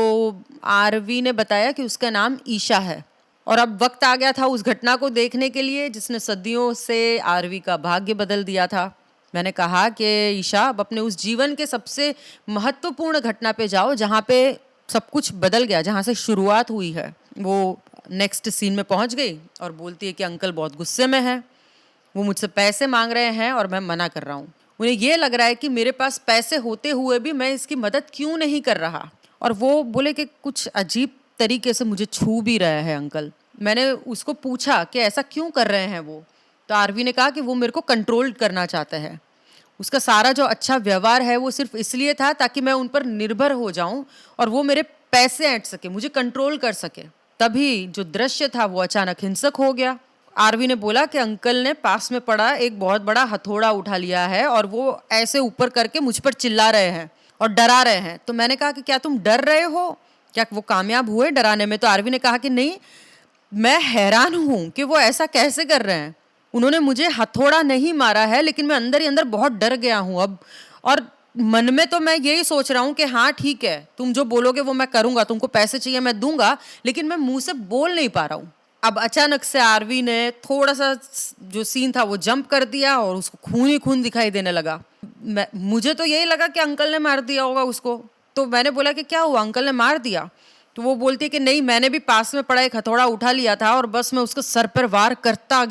आरवी ने बताया कि उसका नाम ईशा है और अब वक्त आ गया था उस घटना को देखने के लिए जिसने सदियों से आरवी का भाग्य बदल दिया था। मैंने कहा कि ईशा, अब अपने उस जीवन के सबसे महत्वपूर्ण घटना पे जाओ जहाँ पे सब कुछ बदल गया, जहाँ से शुरुआत हुई है। वो नेक्स्ट सीन में पहुँच गई और बोलती है कि अंकल बहुत गुस्से में है, वो मुझसे पैसे मांग रहे हैं और मैं मना कर रहा हूँ। उन्हें ये लग रहा है कि मेरे पास पैसे होते हुए भी मैं इसकी मदद क्यों नहीं कर रहा। और वो बोले कि कुछ अजीब तरीके से मुझे छू भी रहा है अंकल। मैंने उसको पूछा कि ऐसा क्यों कर रहे हैं वो। तो आरवी ने कहा कि वो मेरे को कंट्रोल करना चाहता है। उसका सारा जो अच्छा व्यवहार है वो सिर्फ इसलिए था ताकि मैं उन पर निर्भर हो जाऊं और वो मेरे पैसे ऐंठ सके, मुझे कंट्रोल कर सके। तभी जो दृश्य था वो अचानक हिंसक हो गया। आरवी ने बोला कि अंकल ने पास में पड़ा एक बहुत बड़ा हथौड़ा उठा लिया है और वो ऐसे ऊपर करके मुझ पर चिल्ला रहे हैं और डरा रहे हैं। तो मैंने कहा कि क्या तुम डर रहे हो, क्या वो कामयाब हुए डराने में? तो आरवी ने कहा कि नहीं, मैं हैरान हूं कि वो ऐसा कैसे कर रहे हैं। उन्होंने मुझे हथौड़ा नहीं मारा है लेकिन मैं अंदर ही अंदर बहुत डर गया हूं अब। और मन में तो मैं यही सोच रहा हूं कि हाँ ठीक है, तुम जो बोलोगे वो मैं करूंगा, तुमको पैसे चाहिए मैं दूंगा, लेकिन मैं मुंह से बोल नहीं पा रहा हूं। अब अचानक से आरवी ने थोड़ा सा जो सीन था वो जंप कर दिया और उसको खून ही खून दिखाई देने लगा। मुझे तो यही लगा कि अंकल ने मार दिया होगा उसको। तो मैंने बोला कि क्या हुआ, अंकल ने मार दिया? तो वो बोलती है कि नहीं, मैंने भी पास में पड़ा एक हथौड़ा उठा लिया था और बस मैं उसको सर पर वार करता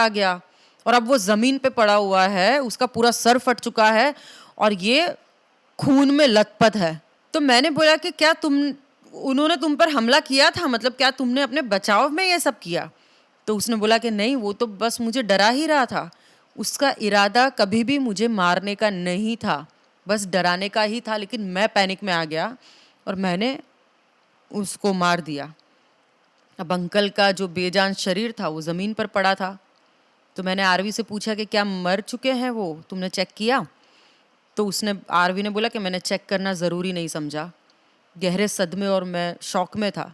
गया और अब वो जमीन पे पड़ा हुआ है, उसका पूरा सर फट चुका है और ये खून में लथपथ है। तो मैंने बोला कि क्या उन्होंने तुम पर हमला किया था, मतलब क्या तुमने अपने बचाव में ये सब किया? तो उसने बोला कि नहीं, वो तो बस मुझे डरा ही रहा था, उसका इरादा कभी भी मुझे मारने का नहीं था, बस डराने का ही था, लेकिन मैं पैनिक में आ गया और मैंने उसको मार दिया। अब अंकल का जो बेजान शरीर था वो ज़मीन पर पड़ा था। तो मैंने आरवी से पूछा कि क्या मर चुके हैं वो, तुमने चेक किया? तो उसने आरवी ने बोला कि मैंने चेक करना ज़रूरी नहीं समझा, गहरे सदमे और मैं शौक में था।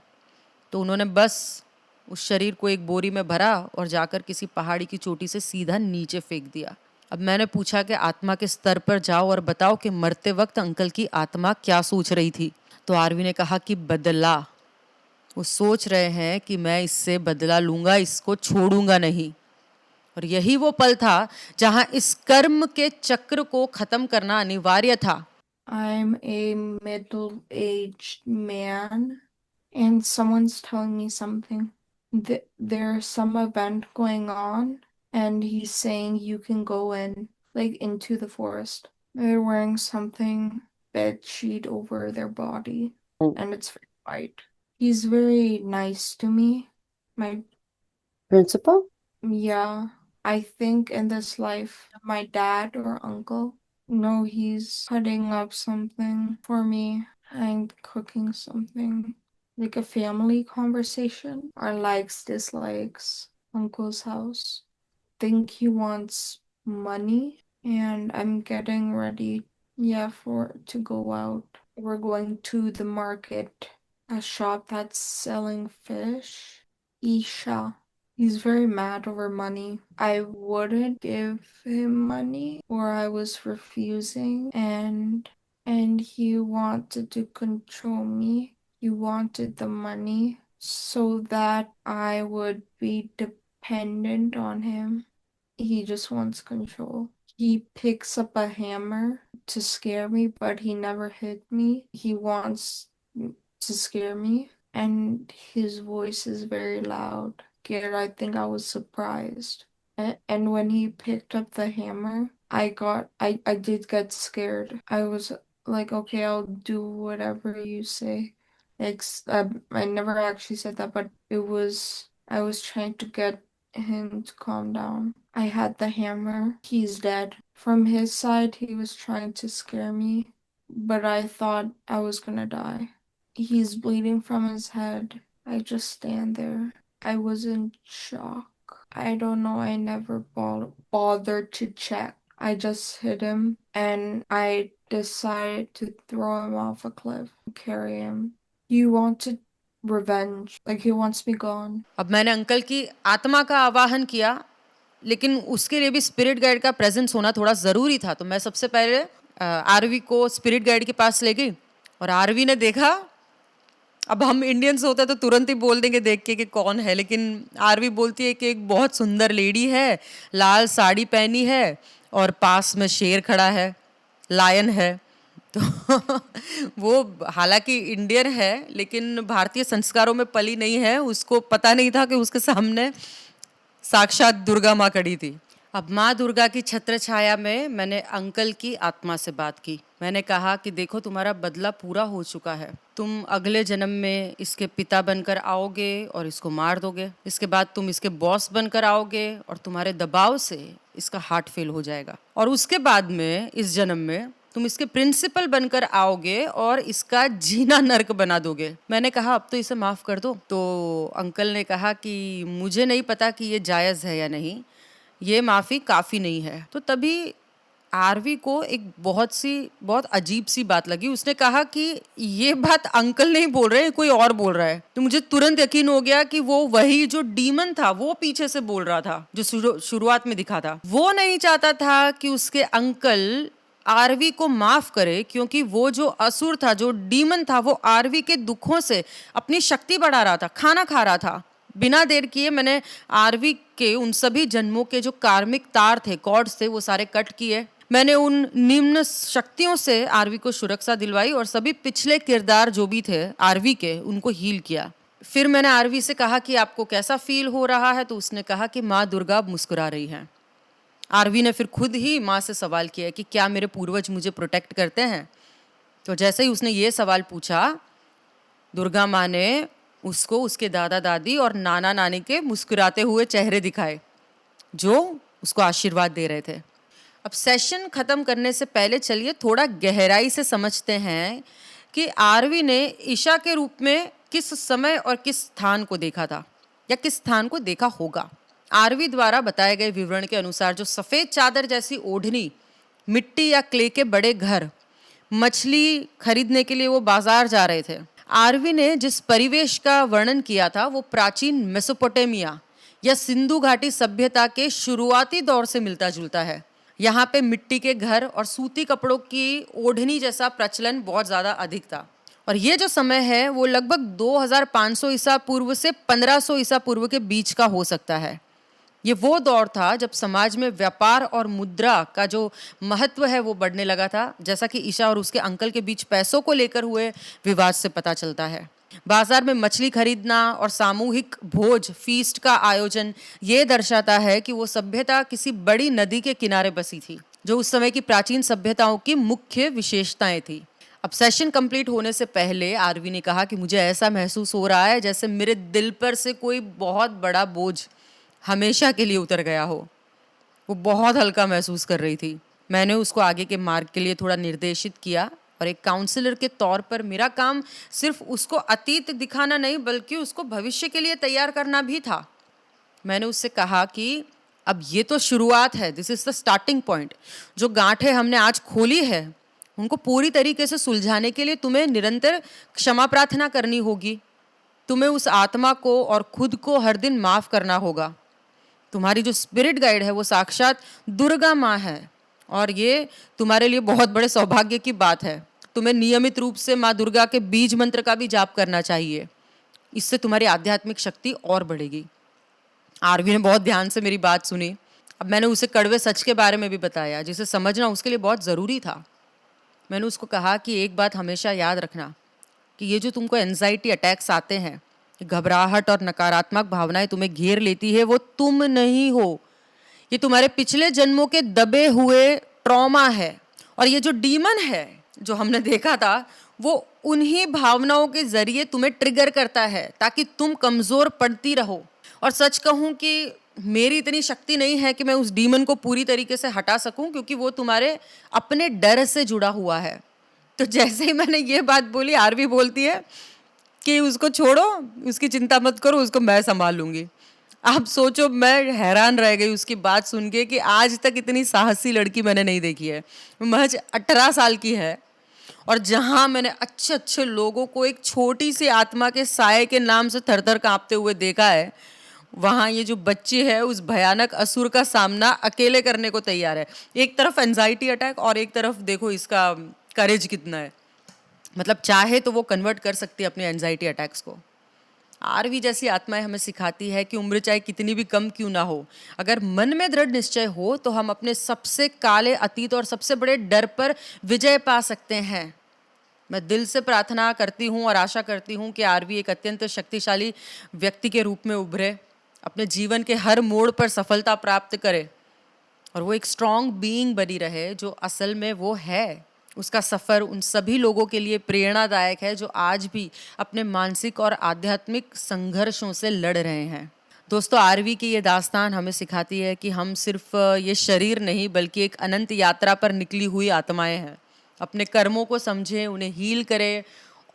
तो उन्होंने बस उस शरीर को एक बोरी में भरा और जाकर किसी पहाड़ी की चोटी से सीधा नीचे फेंक दिया। अब मैंने पूछा कि आत्मा के स्तर पर जाओ और बताओ कि मरते वक्त अंकल की आत्मा क्या सोच रही थी। तो आरवी ने कहा कि बदला। वो सोच रहे हैं कि मैं इससे बदला लूंगा, इसको छोड़ूंगा नहीं। और यही वो पल था जहां इस कर्म के चक्र को खत्म करना अनिवार्य था। I'm a middle-aged man and someone's telling me something. There's some event going on and he's saying you can go in, like into the forest. They're wearing something bed sheet over their body and it's very white. He's very nice to me. My Principal? Yeah, I think in this life, my dad or uncle. No, he's cutting up something for me and cooking something. Like a family conversation. Our likes, dislikes. Uncle's house. Think he wants money and I'm getting ready, yeah, for to go out. We're going to the market, a shop that's selling fish. Isha. He's very mad over money. I wouldn't give him money or I was refusing and he wanted to control me. He wanted the money so that I would be dependent on him. He just wants control. He picks up a hammer to scare me, but he never hit me. He wants to scare me, and his voice is very loud. Scared, I think I was surprised. And when he picked up the hammer, I did get scared. I was like, okay, I'll do whatever you say. I never actually said that, but I was trying to get him to calm down. I had the hammer. He's dead. From his side, he was trying to scare me, but I thought I was gonna die. He's bleeding from his head. I just stand there. I was in shock. I don't know, I never bothered to check. I just hit him and I decided to throw him off a cliff and carry him. He wanted revenge. Like he wants me gone. अब मैंने uncle की आत्मा का आवाहन किया, लेकिन उसके लिए भी स्पिरिट गाइड का प्रेजेंस होना थोड़ा ज़रूरी था। तो मैं सबसे पहले आरवी को स्पिरिट गाइड के पास ले गई और आरवी ने देखा। अब हम इंडियंस होते तो तुरंत ही बोल देंगे देख के कि कौन है, लेकिन आरवी बोलती है कि एक बहुत सुंदर लेडी है, लाल साड़ी पहनी है और पास में शेर खड़ा है, लायन है। तो वो हालांकि इंडियन है लेकिन भारतीय संस्कारों में पली नहीं है, उसको पता नहीं था कि उसके सामने साक्षात दुर्गा माँ खड़ी थी। अब माँ दुर्गा की छत्र छाया में मैंने अंकल की आत्मा से बात की। मैंने कहा कि देखो तुम्हारा बदला पूरा हो चुका है, तुम अगले जन्म में इसके पिता बनकर आओगे और इसको मार दोगे। इसके बाद तुम इसके बॉस बनकर आओगे और तुम्हारे दबाव से इसका हार्ट फेल हो जाएगा। और उसके बाद में इस जन्म में तुम इसके प्रिंसिपल बनकर आओगे और इसका जीना नर्क बना दोगे। मैंने कहा अब तो इसे माफ़ कर दो। तो अंकल ने कहा कि मुझे नहीं पता कि ये जायज़ है या नहीं, ये माफ़ी काफ़ी नहीं है। तो तभी आरवी को एक बहुत अजीब सी बात लगी। उसने कहा कि ये बात अंकल नहीं बोल रहे, कोई और बोल रहा है। तो मुझे तुरंत यकीन हो गया कि वो वही जो डीमन था वो पीछे से बोल रहा था, जो शुरुआत में दिखा था। वो नहीं चाहता था कि उसके अंकल आरवी को माफ करे, क्योंकि वो जो असुर था, जो डीमन था, वो आरवी के दुखों से अपनी शक्ति बढ़ा रहा था, खाना खा रहा था। बिना देर किए मैंने आरवी के उन सभी जन्मों के जो कार्मिक तार थे, कॉर्ड्स थे, वो सारे कट किए। मैंने उन निम्न शक्तियों से आरवी को सुरक्षा दिलवाई और सभी पिछले किरदार जो भी थे आरवी के, उनको हील किया। फिर मैंने आरवी से कहा कि आपको कैसा फील हो रहा है? तो उसने कहा कि माँ दुर्गा मुस्कुरा रही हैं। आरवी ने फिर खुद ही माँ से सवाल किया कि क्या मेरे पूर्वज मुझे प्रोटेक्ट करते हैं? तो जैसे ही उसने ये सवाल पूछा, दुर्गा माँ ने उसको उसके दादा दादी और नाना नानी के मुस्कुराते हुए चेहरे दिखाए, जो उसको आशीर्वाद दे रहे थे। अब सेशन ख़त्म करने से पहले चलिए थोड़ा गहराई से समझते हैं कि आरवी ने ईशा के रूप में किस समय और किस स्थान को देखा था, या किस स्थान को देखा होगा। आरवी द्वारा बताए गए विवरण के अनुसार जो सफ़ेद चादर जैसी ओढ़नी, मिट्टी या क्ले के बड़े घर, मछली खरीदने के लिए वो बाजार जा रहे थे। आरवी ने जिस परिवेश का वर्णन किया था वो प्राचीन मेसोपोटामिया या सिंधु घाटी सभ्यता के शुरुआती दौर से मिलता जुलता है। यहाँ पे मिट्टी के घर और सूती कपड़ों की ओढ़नी जैसा प्रचलन बहुत ज़्यादा अधिक था। और ये जो समय है वो लगभग 2500 ईसा पूर्व से 1500 ईसा पूर्व के बीच का हो सकता है। ये वो दौर था जब समाज में व्यापार और मुद्रा का जो महत्व है वो बढ़ने लगा था, जैसा कि ईशा और उसके अंकल के बीच पैसों को लेकर हुए विवाद से पता चलता है। बाजार में मछली खरीदना और सामूहिक भोज, फीस्ट का आयोजन ये दर्शाता है कि वो सभ्यता किसी बड़ी नदी के किनारे बसी थी, जो उस समय की प्राचीन सभ्यताओं की मुख्य विशेषताएं थी। अब सेशन कंप्लीट होने से पहले आरवी ने कहा कि मुझे ऐसा महसूस हो रहा है जैसे मेरे दिल पर से कोई बहुत बड़ा बोझ हमेशा के लिए उतर गया हो। वो बहुत हल्का महसूस कर रही थी। मैंने उसको आगे के मार्ग के लिए थोड़ा निर्देशित किया और एक काउंसलर के तौर पर मेरा काम सिर्फ उसको अतीत दिखाना नहीं बल्कि उसको भविष्य के लिए तैयार करना भी था। मैंने उससे कहा कि अब ये तो शुरुआत है, this is the starting point. जो गांठें हमने आज खोली है उनको पूरी तरीके से सुलझाने के लिए तुम्हें निरंतर क्षमा प्रार्थना करनी होगी। तुम्हें उस आत्मा को और खुद को हर दिन माफ़ करना होगा। तुम्हारी जो स्पिरिट गाइड है वो साक्षात दुर्गा माँ है और ये तुम्हारे लिए बहुत बड़े सौभाग्य की बात है। तुम्हें नियमित रूप से माँ दुर्गा के बीज मंत्र का भी जाप करना चाहिए, इससे तुम्हारी आध्यात्मिक शक्ति और बढ़ेगी। आरवी ने बहुत ध्यान से मेरी बात सुनी। अब मैंने उसे कड़वे सच के बारे में भी बताया, जिसे समझना उसके लिए बहुत ज़रूरी था। मैंने उसको कहा कि एक बात हमेशा याद रखना कि ये जो तुमको एंजाइटी अटैक्स आते हैं, घबराहट और नकारात्मक भावनाएं तुम्हें घेर लेती है, वो तुम नहीं हो। ये तुम्हारे पिछले जन्मों के दबे हुए ट्रॉमा है। और ये जो डीमन है जो हमने देखा था वो उन्हीं भावनाओं के जरिए तुम्हें ट्रिगर करता है ताकि तुम कमजोर पड़ती रहो। और सच कहूं कि मेरी इतनी शक्ति नहीं है कि मैं उस डीमन को पूरी तरीके से हटा सकूं, क्योंकि वो तुम्हारे अपने डर से जुड़ा हुआ है। तो जैसे ही मैंने ये बात बोली, आरवी बोलती है कि उसको छोड़ो, उसकी चिंता मत करो, उसको मैं संभाल लूंगी। आप सोचो, मैं हैरान रह गई उसकी बात सुन के कि आज तक इतनी साहसी लड़की मैंने नहीं देखी है। महज 18 साल की है, और जहां मैंने अच्छे अच्छे लोगों को एक छोटी सी आत्मा के साये के नाम से थरथर कांपते हुए देखा है, वहाँ ये जो बच्ची है उस भयानक असुर का सामना अकेले करने को तैयार है। एक तरफ एंजाइटी अटैक और एक तरफ देखो इसका करेज कितना है। मतलब चाहे तो वो कन्वर्ट कर सकती है अपने एंजाइटी अटैक्स को। आरवी जैसी आत्माएं हमें सिखाती है कि उम्र चाहे कितनी भी कम क्यों ना हो, अगर मन में दृढ़ निश्चय हो तो हम अपने सबसे काले अतीत और सबसे बड़े डर पर विजय पा सकते हैं। मैं दिल से प्रार्थना करती हूँ और आशा करती हूँ कि आरवी एक अत्यंत शक्तिशाली व्यक्ति के रूप में उभरे, अपने जीवन के हर मोड़ पर सफलता प्राप्त करे और वो एक स्ट्रॉन्ग बीइंग बनी रहे जो असल में वो है। उसका सफ़र उन सभी लोगों के लिए प्रेरणादायक है जो आज भी अपने मानसिक और आध्यात्मिक संघर्षों से लड़ रहे हैं। दोस्तों, आरवी की ये दास्तान हमें सिखाती है कि हम सिर्फ ये शरीर नहीं बल्कि एक अनंत यात्रा पर निकली हुई आत्माएं हैं। अपने कर्मों को समझें, उन्हें हील करें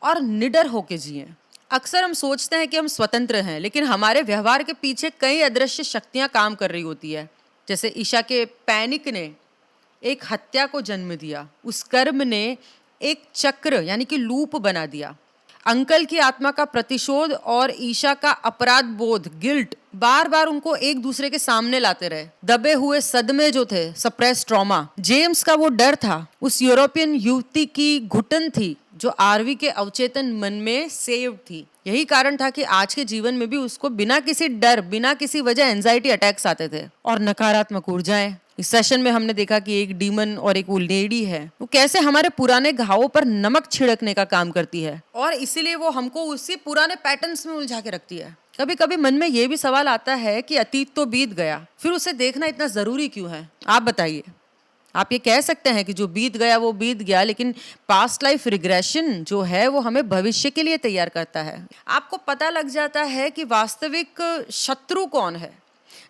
और निडर होके जिएं। अक्सर हम सोचते हैं कि हम स्वतंत्र हैं, लेकिन हमारे व्यवहार के पीछे कई अदृश्य शक्तियां काम कर रही होती है। जैसे ईशा के पैनिक ने एक हत्या को जन्म दिया, उस कर्म ने एक चक्र यानी कि लूप बना दिया। अंकल की आत्मा का प्रतिशोध और ईशा का अपराध बोध, गिल्ट, बार बार उनको एक दूसरे के सामने लाते रहे। दबे हुए सदमे जो थे, सप्रेस ट्रॉमा। जेम्स का वो डर था, उस यूरोपियन युवती की घुटन थी जो आरवी के अवचेतन मन में सेव थी। यही कारण था कि आज के जीवन में भी उसको बिना किसी डर, बिना किसी वजह एंजाइटी अटैक्स आते थे और नकारात्मक ऊर्जाएं। इस सेशन में हमने देखा कि एक डीमन और एक वो लेडी है, वो कैसे हमारे पुराने घावों पर नमक छिड़कने का काम करती है और इसीलिए वो हमको उसी पुराने पैटर्न्स में उलझा के रखती है। कभी कभी मन में ये भी सवाल आता है कि अतीत तो बीत गया, फिर उसे देखना इतना जरूरी क्यों है? आप बताइए। आप ये कह सकते हैं कि जो बीत गया वो बीत गया, लेकिन पास्ट लाइफ रिग्रेशन जो है वो हमें भविष्य के लिए तैयार करता है। आपको पता लग जाता है कि वास्तविक शत्रु कौन है।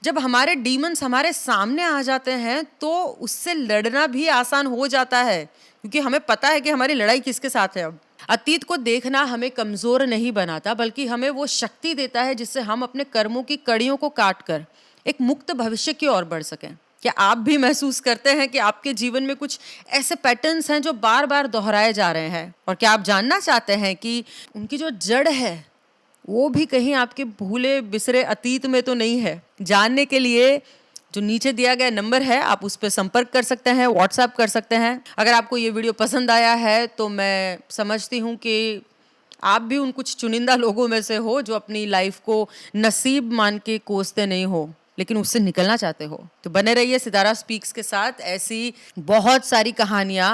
जब हमारे डीमंस हमारे सामने आ जाते हैं तो उससे लड़ना भी आसान हो जाता है, क्योंकि हमें पता है कि हमारी लड़ाई किसके साथ है। अब अतीत को देखना हमें कमजोर नहीं बनाता, बल्कि हमें वो शक्ति देता है जिससे हम अपने कर्मों की कड़ियों को काट कर एक मुक्त भविष्य की ओर बढ़ सकें। क्या आप भी महसूस करते हैं कि आपके जीवन में कुछ ऐसे पैटर्न्स हैं जो बार बार दोहराए जा रहे हैं? और क्या आप जानना चाहते हैं कि उनकी जो जड़ है वो भी कहीं आपके भूले बिसरे अतीत में तो नहीं है? जानने के लिए जो नीचे दिया गया नंबर है आप उस पर संपर्क कर सकते हैं, व्हाट्सएप कर सकते हैं। अगर आपको ये वीडियो पसंद आया है तो मैं समझती हूँ कि आप भी उन कुछ चुनिंदा लोगों में से हो जो अपनी लाइफ को नसीब मान के कोसते नहीं हो, लेकिन उससे निकलना चाहते हो। तो बने रहिए सितारा स्पीक्स के साथ। ऐसी बहुत सारी कहानियाँ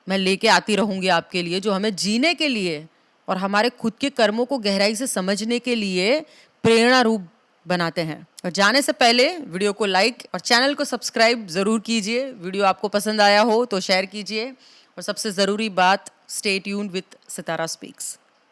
मैं लेके आती रहूँगी आपके लिए, जो हमें जीने के लिए और हमारे खुद के कर्मों को गहराई से समझने के लिए प्रेरणा रूप बनाते हैं। और जाने से पहले वीडियो को लाइक और चैनल को सब्सक्राइब ज़रूर कीजिए। वीडियो आपको पसंद आया हो तो शेयर कीजिए, और सबसे ज़रूरी बात, stay tuned with Sitara speaks.